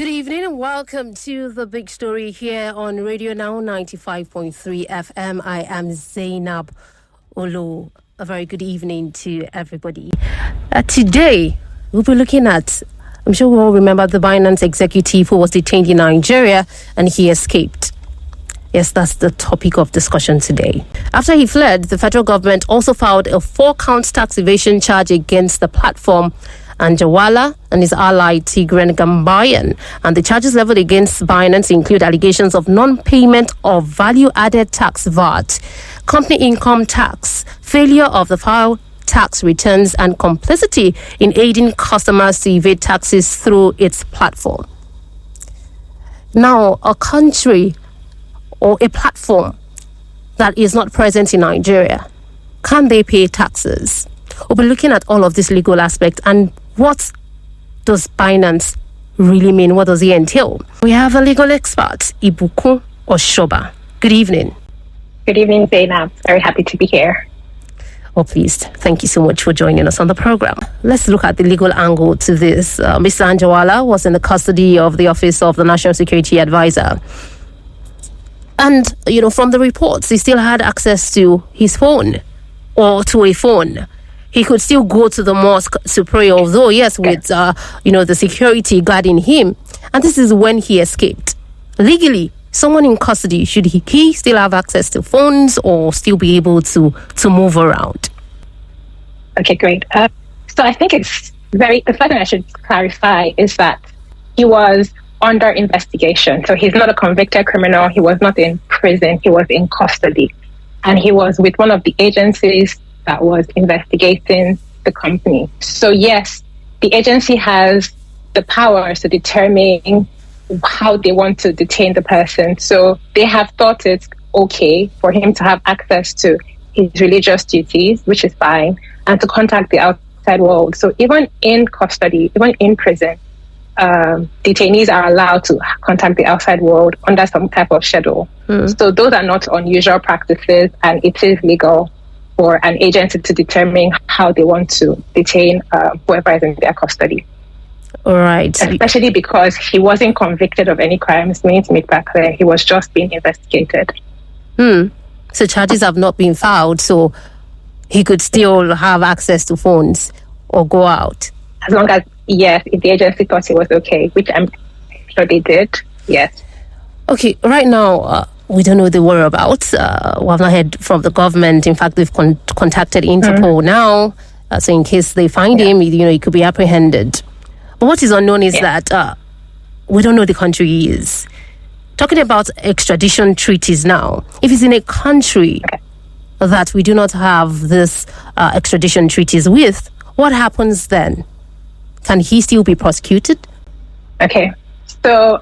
Good evening and welcome to The Big Story here on Radio Now 95.3 FM. I am Zainab Olu. A very good evening to everybody. Today, we'll be looking at, I'm sure we all remember the Binance executive who was detained in Nigeria and he escaped. Yes, that's the topic of discussion today. After he fled, the federal government also filed a 4-count tax evasion charge against the platform Anjarwalla and his ally Tigran Gambaryan. And the charges leveled against Binance include allegations of non-payment of value-added tax VAT, company income tax, failure of the file tax returns, and complicity in aiding customers to evade taxes through its platform. Now, a country or a platform that is not present in Nigeria, can they pay taxes? We'll be looking at all of this legal aspect and what does Binance really mean? What does it entail? We have a legal expert, Ibuku Oshoba. Good evening. Good evening, Zainab. Very happy to be here. Oh, pleased. Thank you so much for joining us on the program. Let's look at the legal angle to this. Mr. Anjarwalla was in the custody of the Office of the National Security Advisor. And, from the reports, he still had access to his phone or to a phone. He could still go to the mosque to pray, although, yes, with, the security guarding him. And this is when he escaped. Legally, someone in custody, should he still have access to phones or still be able to move around? Okay, great. So I think the first thing I should clarify is that he was under investigation. So he's not a convicted criminal. He was not in prison. He was in custody. And he was with one of the agencies that was investigating the company. So yes, the agency has the power to determine how they want to detain the person. So they have thought it's okay for him to have access to his religious duties, which is fine, and to contact the outside world. So even in custody, even in prison, detainees are allowed to contact the outside world under some type of schedule. So those are not unusual practices, and it is legal for an agency to determine how they want to detain whoever is in their custody. All right. Especially because he wasn't convicted of any crimes. We need to make that clear. He was just being investigated. So charges have not been filed, so he could still have access to phones or go out? As long as, yes, if the agency thought it was okay, which I'm sure they did, yes. Okay, right now, we don't know the whereabouts. We have not heard from the government. In fact, they've contacted Interpol now. So in case they find him, he could be apprehended. But what is unknown is that we don't know the country he is. Talking about extradition treaties now, if he's in a country that we do not have this extradition treaties with, what happens then? Can he still be prosecuted? Okay, so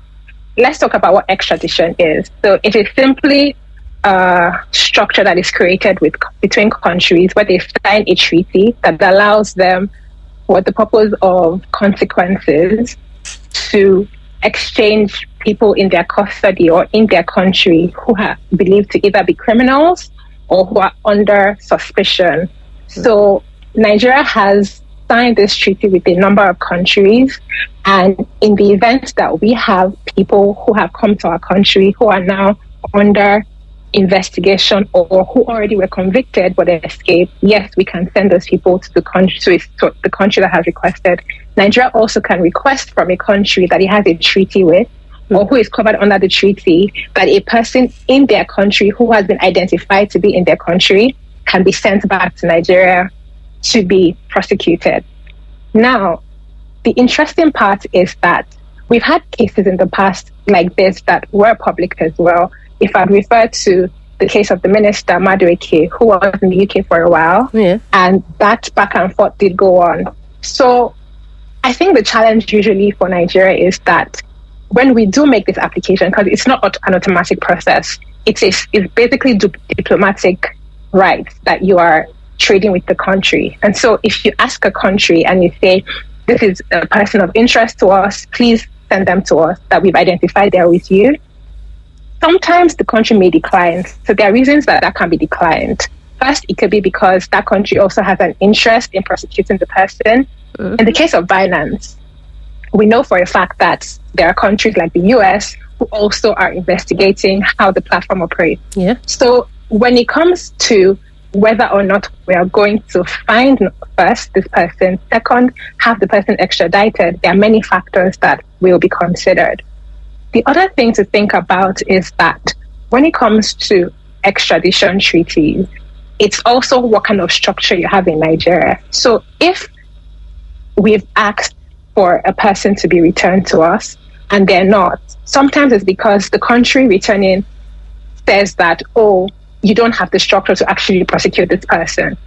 let's talk about what extradition is. So it is simply a structure that is created between countries where they sign a treaty that allows them, for the purpose of consequences, to exchange people in their custody or in their country who are believed to either be criminals or who are under suspicion. So Nigeria has signed this treaty with a number of countries, and in the event that we have people who have come to our country who are now under investigation or who already were convicted but escaped, yes, we can send those people to the country that has requested. Nigeria also can request from a country that it has a treaty with or who is covered under the treaty that a person in their country who has been identified to be in their country can be sent back to Nigeria to be prosecuted. Now, the interesting part is that we've had cases in the past like this that were public as well. If I refer to the case of the minister, Madueke, who was in the UK for a while, and that back and forth did go on. So I think the challenge usually for Nigeria is that when we do make this application, because it's not an automatic process, it's basically diplomatic rights that you are trading with the country. And so if you ask a country and you say, this is a person of interest to us, please send them to us that we've identified there with you, sometimes the country may decline. So there are reasons that can be declined. First, it could be because that country also has an interest in prosecuting the person. In the case of Binance, we know for a fact that there are countries like the US who also are investigating how the platform operates. Yeah. So when it comes to whether or not we are going to find first this person, second, have the person extradited, there are many factors that will be considered. The other thing to think about is that when it comes to extradition treaties, it's also what kind of structure you have in Nigeria. So if we've asked for a person to be returned to us and they're not, sometimes it's because the country returning says that, oh, you don't have the structure to actually prosecute this person.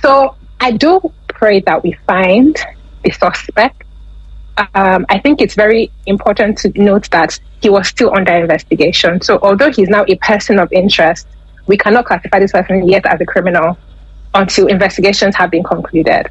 So I do pray that we find the suspect. I think it's very important to note that he was still under investigation. So although he's now a person of interest, we cannot classify this person yet as a criminal until investigations have been concluded.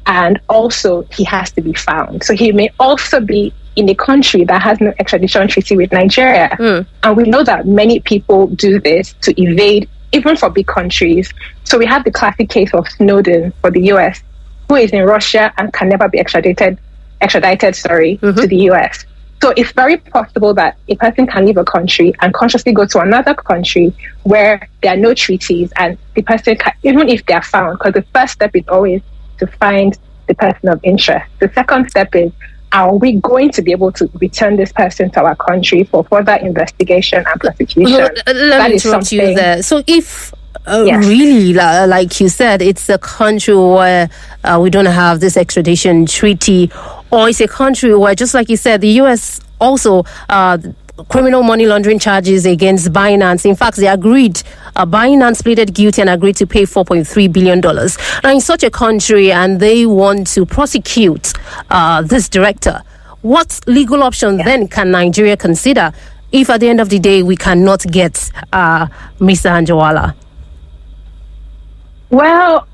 And also, he has to be found. So he may also be in a country that has no extradition treaty with Nigeria. And we know that many people do this to evade, even for big countries. So we have the classic case of Snowden for the US, who is in Russia and can never be extradited to the US. So it's very possible that a person can leave a country and consciously go to another country where there are no treaties, and the person can, even if they're found, because the first step is always to find the person of interest. The second step is, are we going to be able to return this person to our country for further investigation and prosecution? Let me interrupt you there. So if really, like you said, it's a country where we don't have this extradition treaty, or it's a country where, just like you said, the U.S. also criminal money laundering charges against Binance. In fact, they agreed, Binance pleaded guilty and agreed to pay $4.3 billion. Now, in such a country, and they want to prosecute this director, what legal option then can Nigeria consider if at the end of the day we cannot get Mr. Anjarwalla? Well,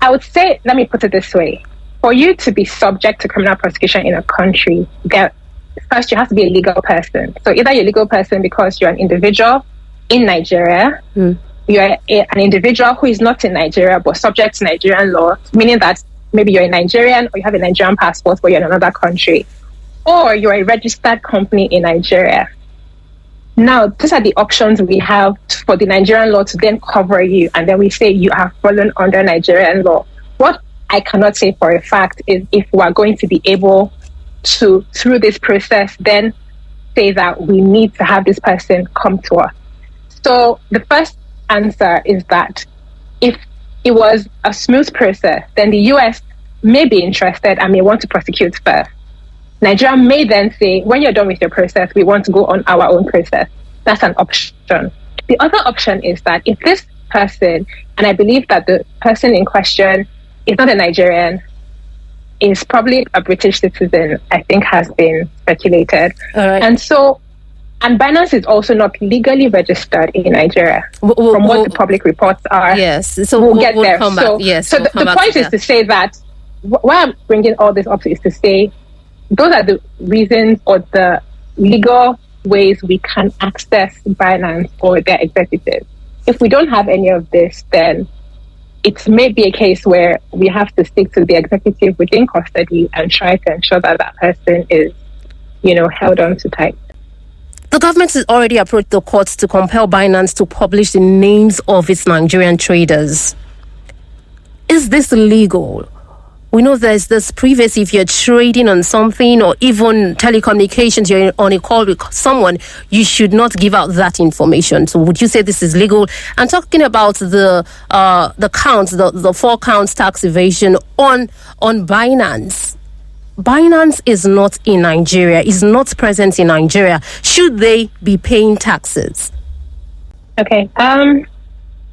I would say, let me put it this way. For you to be subject to criminal prosecution in a country, first you have to be a legal person. So either you're a legal person because you're an individual in Nigeria, you're an individual who is not in Nigeria but subject to Nigerian law, meaning that maybe you're a Nigerian or you have a Nigerian passport but you're in another country, or you're a registered company in Nigeria. Now, these are the options we have for the Nigerian law to then cover you, and then we say you have fallen under Nigerian law. What I cannot say for a fact is if we are going to be able to, through this process, then say that we need to have this person come to us. So the first answer is that if it was a smooth process, then the US may be interested and may want to prosecute first. Nigeria may then say, when you're done with your process, we want to go on our own process. That's an option. The other option is that if this person, and I believe that the person in question is not a Nigerian, is probably a British citizen, I think has been speculated. All right. And Binance is also not legally registered in Nigeria, from what the public reports are. Yes, so we'll get there. Come back. Yes, so the point is to say that, why I'm bringing all this up is to say, those are the reasons or the legal ways we can access Binance or their executives. If we don't have any of this, then it may be a case where we have to stick to the executive within custody and try to ensure that that person is, held on to tight. The government has already approached the courts to compel Binance to publish the names of its Nigerian traders. Is this legal? We know there's this privacy if you're trading on something or even telecommunications, you're on a call with someone, you should not give out that information. So would you say this is legal? And talking about the counts, the 4 counts tax evasion on Binance. Binance is not in Nigeria, is not present in Nigeria. Should they be paying taxes? Okay.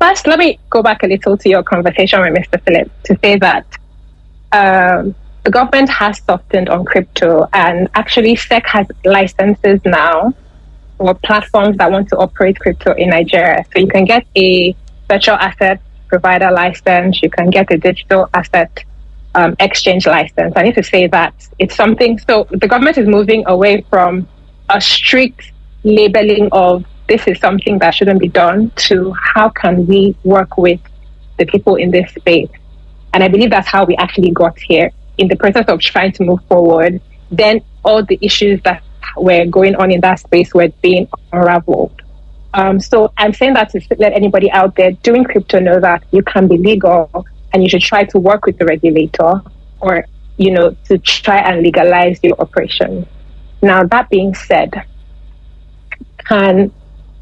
First, let me go back a little to your conversation with Mr. Philip to say that the government has softened on crypto, and actually SEC has licenses now for platforms that want to operate crypto in Nigeria. So you can get a virtual asset provider license, you can get a digital asset exchange license. I need to say that it's something, so the government is moving away from a strict labeling of this is something that shouldn't be done to how can we work with the people in this space. And I believe that's how we actually got here. in the process of trying to move forward, then all the issues that were going on in that space were being unraveled. So I'm saying that to let anybody out there doing crypto know that you can be legal and you should try to work with the regulator or, to try and legalize your operations. Now, that being said, can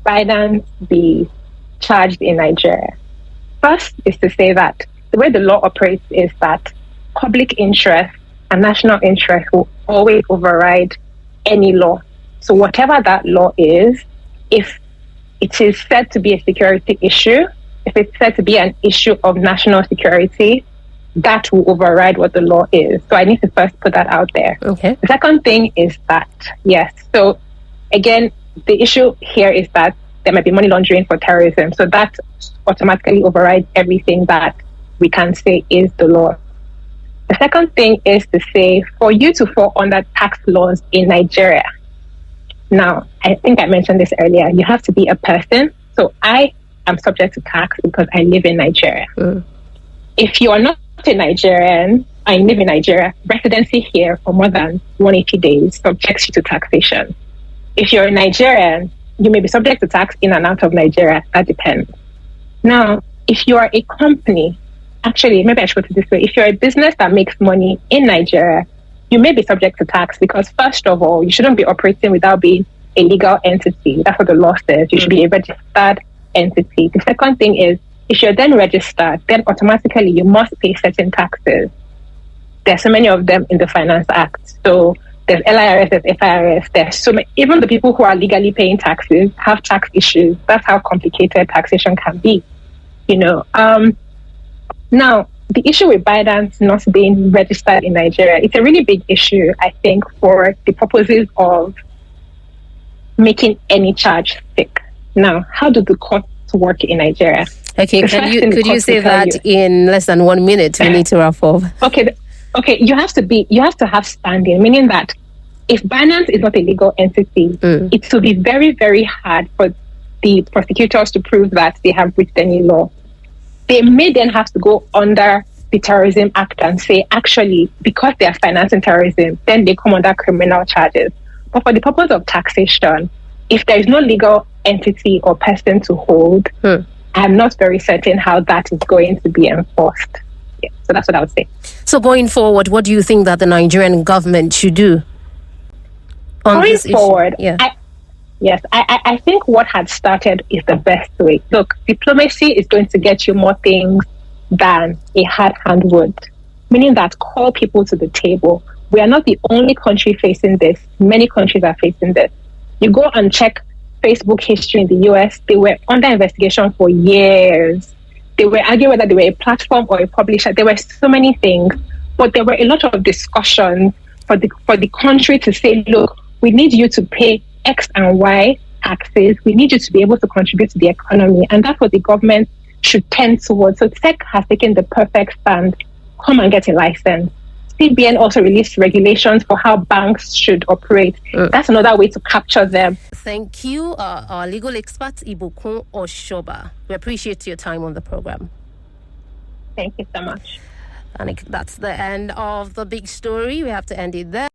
Binance be charged in Nigeria? First is to say that the way the law operates is that public interest and national interest will always override any law. So whatever that law is, if it is said to be a security issue, if it's said to be an issue of national security, that will override what the law is. So I need to first put that out there. Okay. The second thing is that, yes, so again, the issue here is that there might be money laundering for terrorism. So that automatically overrides everything that we can say is the law. The second thing is to say, for you to fall under tax laws in Nigeria, now, I think I mentioned this earlier, you have to be a person. So I am subject to tax because I live in Nigeria. If you are not a Nigerian, I live in Nigeria, residency here for more than 180 days subjects you to taxation. If you're a Nigerian, you may be subject to tax in and out of Nigeria. That depends. Now, if you are a company, actually, maybe I should put it this way. If you're a business that makes money in Nigeria, you may be subject to tax because, first of all, you shouldn't be operating without being a legal entity. That's what the law says. You should be a registered entity. The second thing is, if you're then registered, then automatically you must pay certain taxes. There's so many of them in the Finance Act. So there's LIRS, there's FIRS, there's so many. Even the people who are legally paying taxes have tax issues. That's how complicated taxation can be. Now, the issue with Binance not being registered in Nigeria, it's a really big issue, I think, for the purposes of making any charge stick. Now, how do the courts work in Nigeria? Okay, could you say that in less than 1 minute? We need to wrap up. Okay, you have to have standing, meaning that if Binance is not a legal entity, it will be very, very hard for the prosecutors to prove that they have breached any law. They may then have to go under the Terrorism Act and say, actually, because they are financing terrorism, then they come under criminal charges. But for the purpose of taxation, if there is no legal entity or person to hold, I'm not very certain how that is going to be enforced. Yeah, so that's what I would say. So going forward, what do you think that the Nigerian government should do on going this forward, issue? Yeah. I think what had started is the best way. Look, diplomacy is going to get you more things than a hard hand would, meaning that call people to the table. We are not the only country facing this. Many countries are facing this. You go and check Facebook history in the US, they were under investigation for years. They were arguing whether they were a platform or a publisher. There were so many things, but there were a lot of discussions for the country to say, look, we need you to pay X and Y taxes. We need you to be able to contribute to the economy. And that's what the government should tend towards. So SEC has taken the perfect stand. Come and get a license. CBN also released regulations for how banks should operate. That's another way to capture them. Thank you, our legal expert, Ibukun Oshoba. We appreciate your time on the program. Thank you so much. And that's the end of the big story. We have to end it there.